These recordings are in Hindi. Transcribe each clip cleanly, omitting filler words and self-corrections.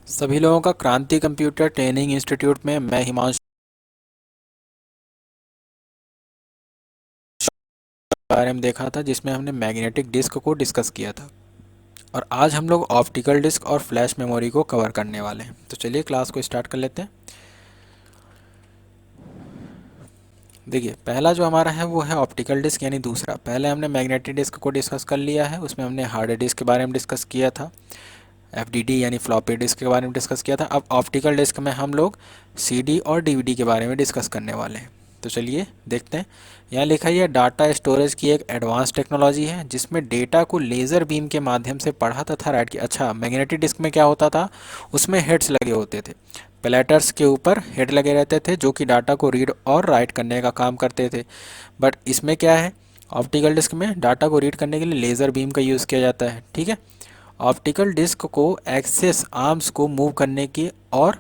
सभी लोगों का क्रांति कंप्यूटर ट्रेनिंग इंस्टीट्यूट में मैं हिमांशु के बारे में देखा था, जिसमें हमने मैग्नेटिक डिस्क को डिस्कस किया था। और आज हम लोग ऑप्टिकल डिस्क और फ्लैश मेमोरी को कवर करने वाले हैं। तो चलिए क्लास को स्टार्ट कर लेते हैं। देखिए, पहला जो हमारा है वो है ऑप्टिकल डिस्क, यानी दूसरा। पहले हमने मैग्नेटिक डिस्क को डिस्कस कर लिया है, उसमें हमने हार्ड डिस्क के बारे में डिस्कस किया था, एफडीडी यानी फ्लॉपी डिस्क के बारे में डिस्कस किया था। अब ऑप्टिकल डिस्क में हम लोग सीडी और डीवीडी के बारे में डिस्कस करने वाले हैं। तो चलिए देखते हैं। यहाँ लिखा है डाटा स्टोरेज की एक एडवांस टेक्नोलॉजी है जिसमें डेटा को लेज़र बीम के माध्यम से पढ़ा तथा राइट किया। अच्छा, मैग्नेटिक डिस्क में क्या होता था, उसमें हेड्स लगे होते थे, प्लेटर्स के ऊपर हेड लगे रहते थे जो कि डाटा को रीड और राइट करने का काम करते थे। बट इसमें क्या है, ऑप्टिकल डिस्क में डाटा को रीड करने के लिए लेज़र बीम का यूज़ किया जाता है। ठीक है। ऑप्टिकल डिस्क को एक्सेस आर्म्स को मूव करने की और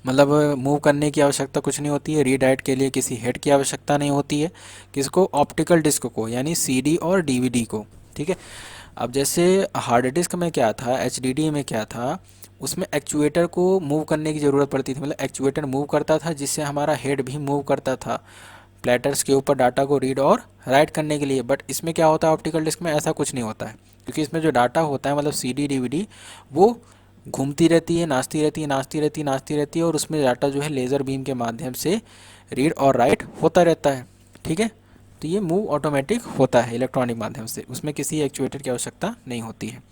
मतलब मूव करने की आवश्यकता कुछ नहीं होती है, रीड राइट के लिए किसी हेड की आवश्यकता नहीं होती है। किसको? ऑप्टिकल डिस्क को, यानी सीडी और डीवीडी को। ठीक है। अब जैसे हार्ड डिस्क में क्या था, एचडीडी में क्या था, उसमें एक्चुएटर को मूव करने की ज़रूरत पड़ती थी, मतलब एक्चुएटर मूव करता था जिससे हमारा हेड भी मूव करता था प्लेटर्स के ऊपर डाटा को रीड और राइट करने के लिए। बट इसमें क्या होता है, ऑप्टिकल डिस्क में ऐसा कुछ नहीं होता है, क्योंकि इसमें जो डाटा होता है मतलब सीडी डीवीडी, वो घूमती रहती है, नाचती रहती है, नाचती रहती है, नाचती रहती है, और उसमें डाटा जो है लेज़र बीम के माध्यम से रीड और राइट होता रहता है। ठीक है। तो ये मूव ऑटोमेटिक होता है इलेक्ट्रॉनिक माध्यम से, उसमें किसी एक्चुएटर की आवश्यकता नहीं होती है।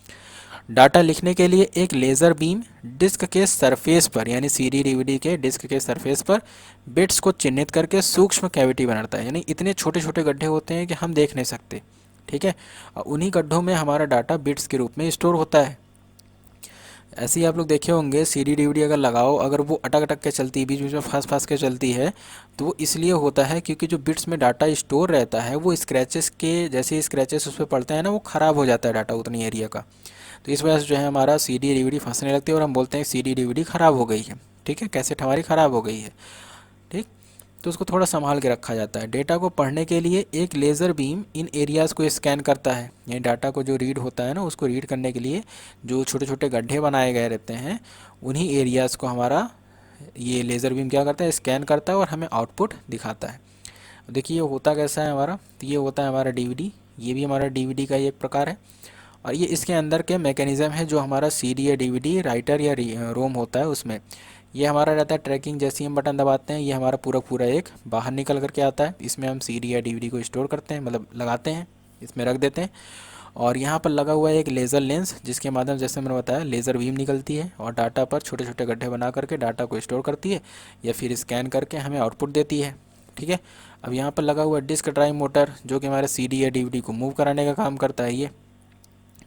डाटा लिखने के लिए एक लेज़र बीम डिस्क के सरफेस पर, यानी सीडी डीवीडी के डिस्क के सरफेस पर बिट्स को चिन्हित करके सूक्ष्म कैविटी बनाता है, यानी इतने छोटे छोटे गड्ढे होते हैं कि हम देख नहीं सकते। ठीक है। और उन्हीं गड्ढों में हमारा डाटा बिट्स के रूप में स्टोर होता है। ऐसे ही आप लोग देखे होंगे, सीडी डीवीडी अगर लगाओ, अगर वो अटक अटक के चलती है, बीच बीच में फंस फंस के चलती है, तो वो इसलिए होता है क्योंकि जो बिट्स में डाटा स्टोर रहता है वो स्क्रैचेस के, जैसे स्क्रैचेस उस पर पड़ते हैं ना, वो ख़राब हो जाता है डाटा उतनी एरिया का। तो इस वजह से जो है हमारा सीडी डीवीडी फंसने लगती है और हम बोलते हैं सीडी डीवीडी ख़राब हो गई है। ठीक है, कैसेट हमारी ख़राब हो गई है। ठीक। तो उसको थोड़ा संभाल के रखा जाता है। डेटा को पढ़ने के लिए एक लेज़र बीम इन एरियाज़ को स्कैन करता है, यानी डाटा को जो रीड होता है ना, उसको रीड करने के लिए जो छोटे छोटे गड्ढे बनाए गए रहते हैं, उन्हीं एरियाज़ को हमारा ये लेज़र बीम क्या करता है, स्कैन करता है और हमें आउटपुट दिखाता है। देखिए ये होता कैसा है हमारा, तो ये होता है हमारा डीवीडी, ये भी हमारा डीवीडी का ही एक प्रकार है। और ये इसके अंदर के मैकेनिज़्म है जो हमारा सीडी या डीवीडी राइटर या रोम होता है उसमें। ये हमारा रहता है ट्रैकिंग, जैसे ही हम बटन दबाते हैं ये हमारा पूरा पूरा एक बाहर निकल करके आता है। इसमें हम सीडी या डीवीडी को स्टोर करते हैं, मतलब लगाते हैं, इसमें रख देते हैं। और यहाँ पर लगा हुआ है एक लेज़र लेंस, जिसके माध्यम जैसे मैंने बताया लेज़र बीम निकलती है और डाटा पर छोटे छोटे गड्ढे बना करके डाटा को स्टोर करती है या फिर स्कैन करके हमें आउटपुट देती है। ठीक है। अब यहाँ पर लगा हुआ है डिस्क ड्राइव मोटर, जो कि हमारे सीडी या डीवीडी को मूव कराने का काम करता है ये।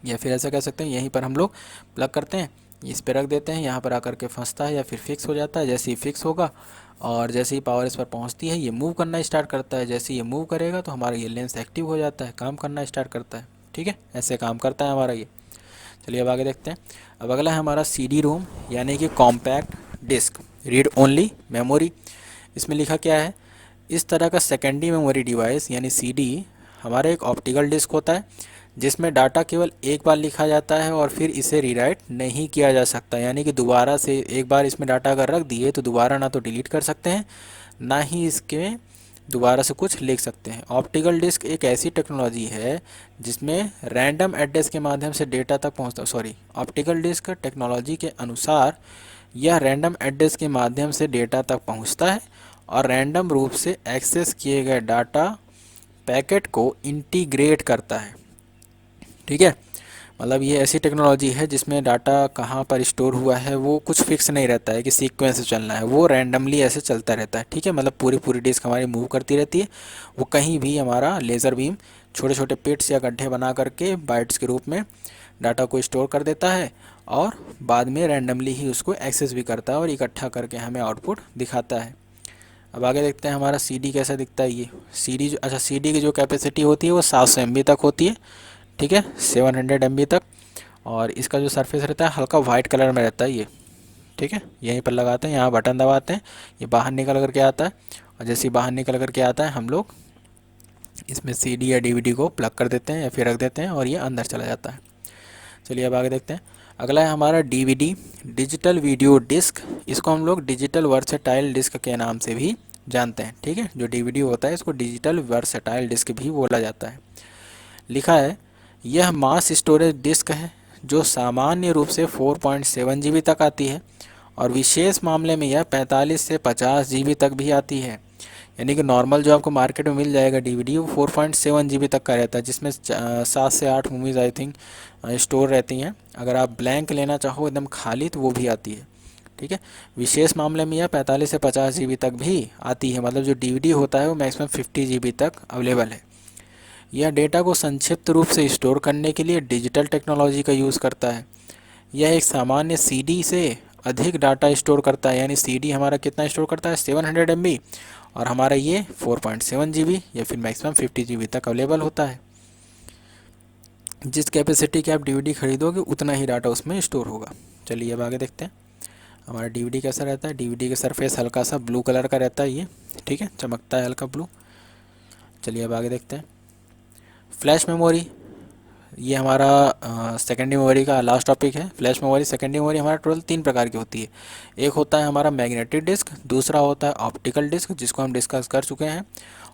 या फिर ऐसा कह सकते हैं, यहीं पर हम लोग प्लग करते हैं, इस पर रख देते हैं, यहाँ पर आकर के फंसता है या फिर फिक्स हो जाता है। जैसे ही फिक्स होगा और जैसे ही पावर इस पर पहुँचती है ये मूव करना स्टार्ट करता है। जैसे ये मूव करेगा तो हमारा ये लेंस एक्टिव हो जाता है, काम करना स्टार्ट करता है। ठीक है, ऐसे काम करता है हमारा ये। चलिए अब आगे देखते हैं। अब अगला है हमारा सी रोम, यानी कि compact disc read only memory. इसमें लिखा क्या है, इस तरह का सेकेंडरी मेमोरी डिवाइस यानी सीडी हमारा एक ऑप्टिकल डिस्क होता है जिसमें डाटा केवल एक बार लिखा जाता है और फिर इसे रीराइट नहीं किया जा सकता, यानी कि दोबारा से एक बार इसमें डाटा अगर रख दिए तो दोबारा ना तो डिलीट कर सकते हैं, ना ही इसके दोबारा से कुछ लिख सकते हैं। ऑप्टिकल डिस्क एक ऐसी टेक्नोलॉजी है जिसमें रैंडम एड्रेस के माध्यम से डेटा तक पहुंचता, ऑप्टिकल डिस्क टेक्नोलॉजी के अनुसार यह रैंडम एड्रेस के माध्यम से डेटा तक पहुंचता है और रैंडम रूप से एक्सेस किए गए डाटा पैकेट को इंटीग्रेट करता है। ठीक है। मतलब ये ऐसी टेक्नोलॉजी है जिसमें डाटा कहाँ पर स्टोर हुआ है वो कुछ फिक्स नहीं रहता है कि सीक्वेंस से चलना है, वो रैंडमली ऐसे चलता रहता है। ठीक है, मतलब पूरी पूरी डिस्क हमारी मूव करती रहती है, वो कहीं भी हमारा लेज़र बीम छोटे छोटे पिट्स या गड्ढे बना करके बाइट्स के रूप में डाटा को स्टोर कर देता है और बाद में रैंडमली ही उसको एक्सेस भी करता है और इकट्ठा करके हमें आउटपुट दिखाता है। अब आगे देखते हैं हमारा सीडी कैसा दिखता है। ये सीडी जो, अच्छा, सीडी की जो कैपेसिटी होती है वो 700 MB तक होती है। ठीक है, 700 MB तक। और इसका जो सरफेस रहता है हल्का वाइट कलर में रहता है ये। ठीक है, यहीं पर लगाते हैं, यहाँ बटन दबाते हैं, ये बाहर निकल करके आता है और जैसे ही बाहर निकल करके आता है हम लोग इसमें सीडी या डीवीडी को प्लग कर देते हैं या फिर रख देते हैं और ये अंदर चला जाता है। चलिए अब आगे देखते हैं। अगला है हमारा डीवीडी, डिजिटल वीडियो डिस्क। इसको हम लोग डिजिटल वर्सेटाइल डिस्क के नाम से भी जानते हैं। ठीक है, जो डीवीडी होता है इसको डिजिटल वर्सेटाइल डिस्क भी बोला जाता है। लिखा है यह मास स्टोरेज डिस्क है जो सामान्य रूप से 4.7 जीबी तक आती है और विशेष मामले में यह 45 से 50 जीबी तक भी आती है। यानी कि नॉर्मल जो आपको मार्केट में मिल जाएगा डीवीडी, वो 4.7 जीबी तक का रहता है, जिसमें 7 से 8 मूवीज़ आई थिंक स्टोर रहती हैं। अगर आप ब्लैंक लेना चाहो एकदम खाली तो वो भी आती है। ठीक है, विशेष मामले में यह 45 से 50 जीबी तक भी आती है। मतलब जो डीवीडी होता है वो मैक्सिमम 50 जीबी तक अवेलेबल है। यह डेटा को संक्षिप्त रूप से स्टोर करने के लिए डिजिटल टेक्नोलॉजी का यूज़ करता है। यह एक सामान्य सीडी से अधिक डाटा स्टोर करता है। यानी सीडी हमारा कितना स्टोर करता है, 700 MB, और हमारा ये 4.7 जीबी या फिर मैक्सिमम 50 जीबी तक अवेलेबल होता है। जिस कैपेसिटी की आप डीवीडी खरीदोगे उतना ही डाटा उसमें स्टोर होगा। चलिए अब आगे देखते हैं हमारा डीवीडी कैसा रहता है। डीवीडी का सरफेस हल्का सा ब्लू कलर का रहता है ये। ठीक है, चमकता है हल्का ब्लू। चलिए अब आगे देखते हैं फ्लैश मेमोरी। ये हमारा सेकेंडरी मेमोरी का लास्ट टॉपिक है। फ्लैश मेमोरी, सेकेंडरी मेमोरी हमारा टोटल 3 प्रकार की होती है। एक होता है हमारा मैग्नेटिक डिस्क, दूसरा होता है ऑप्टिकल डिस्क जिसको हम डिस्कस कर चुके हैं,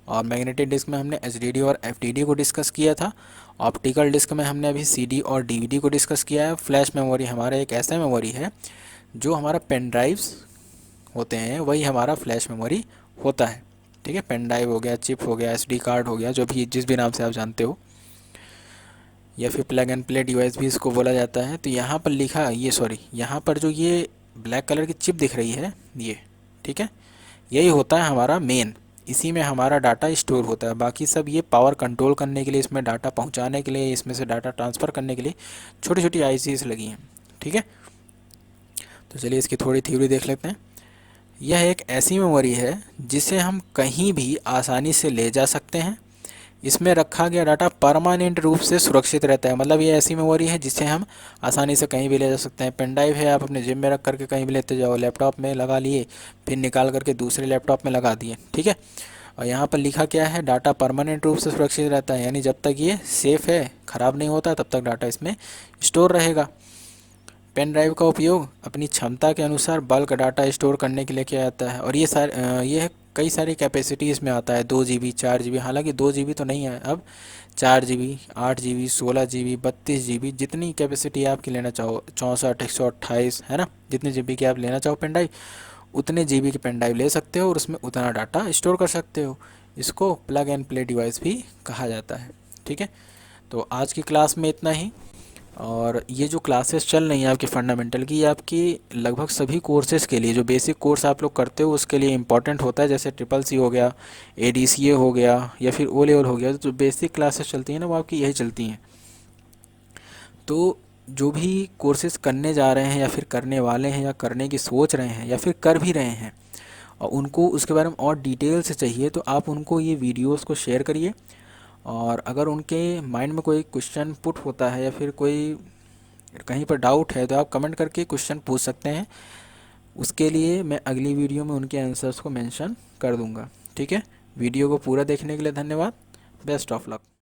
और मैग्नेटिक डिस्क में हमने एचडीडी और एफडीडी को डिस्कस किया था। ऑप्टिकल डिस्क में हमने अभी सीडी और डीवीडी को डिस्कस किया है। फ्लैश मेमोरी हमारा एक ऐसा मेमोरी है जो हमारा पेन ड्राइव्स होते हैं, वही हमारा फ्लैश मेमोरी होता है। ठीक है, पेन ड्राइव हो गया, चिप हो गया, एसडी कार्ड हो गया, जो भी जिस भी नाम से आप जानते हो, या फिर प्लग एंड प्ले डिवाइस भी इसको बोला जाता है। तो यहाँ पर लिखा यहाँ पर जो ये ब्लैक कलर की चिप दिख रही है ये, ठीक है, यही होता है हमारा मेन। इसी में हमारा डाटा स्टोर होता है। बाकी सब ये पावर कंट्रोल करने के लिए, इसमें डाटा पहुँचाने के लिए, इसमें से डाटा ट्रांसफ़र करने के लिए छोटी छोटी आईसीज लगी हैं। ठीक है, तो चलिए इसकी थोड़ी थ्योरी देख लेते हैं। यह एक ऐसी मेमोरी है जिसे हम कहीं भी आसानी से ले जा सकते हैं। इसमें रखा गया डाटा परमानेंट रूप से सुरक्षित रहता है। मतलब ये ऐसी मेमोरी है जिसे हम आसानी से कहीं भी ले जा सकते हैं। पेन ड्राइव है, आप अपने जेब में रख करके कहीं भी लेते जाओ, लैपटॉप में लगा लिए, फिर निकाल करके दूसरे लैपटॉप में लगा दिए। ठीक है, और यहाँ पर लिखा क्या है, डाटा परमानेंट रूप से सुरक्षित रहता है। यानी जब तक ये सेफ़ है, ख़राब नहीं होता, तब तक डाटा इसमें स्टोर रहेगा। पेन ड्राइव का उपयोग अपनी क्षमता के अनुसार बल्क डाटा स्टोर करने के लिए किया जाता है, और ये कई सारी कैपेसिटी इसमें आता है। 2 GB, 4 GB, हालांकि 2 GB तो नहीं है अब, 4 GB, 8 GB, 16 GB, 32 GB, जितनी कैपेसिटी आपकी लेना चाहो, 64, 128, है ना, जितने GB की आप लेना चाहो पेन ड्राइव, उतने GB की पेन ड्राइव ले सकते हो और उसमें उतना डाटा स्टोर कर सकते हो। इसको प्लग एंड प्ले डिवाइस भी कहा जाता है। ठीक है, तो आज की क्लास में इतना ही। और ये जो क्लासेस चल रही हैं आपकी फंडामेंटल की, ये आपकी लगभग सभी कोर्सेज़ के लिए, जो बेसिक कोर्स आप लोग करते हो उसके लिए इंपॉर्टेंट होता है। जैसे CCC हो गया, ADCA हो गया, या फिर O लेवल हो गया, जो बेसिक क्लासेस चलती हैं ना वो आपकी यही चलती हैं। तो जो भी कोर्सेज़ करने जा रहे हैं या फिर करने वाले हैं या करने की सोच रहे हैं या फिर कर भी रहे हैं, और उनको उसके बारे में और डिटेल से चाहिए, तो आप उनको ये वीडियोज़ को शेयर करिए। और अगर उनके माइंड में कोई क्वेश्चन पुट होता है या फिर कोई कहीं पर डाउट है, तो आप कमेंट करके क्वेश्चन पूछ सकते हैं। उसके लिए मैं अगली वीडियो में उनके आंसर्स को मेंशन कर दूंगा। ठीक है, वीडियो को पूरा देखने के लिए धन्यवाद। Best of luck.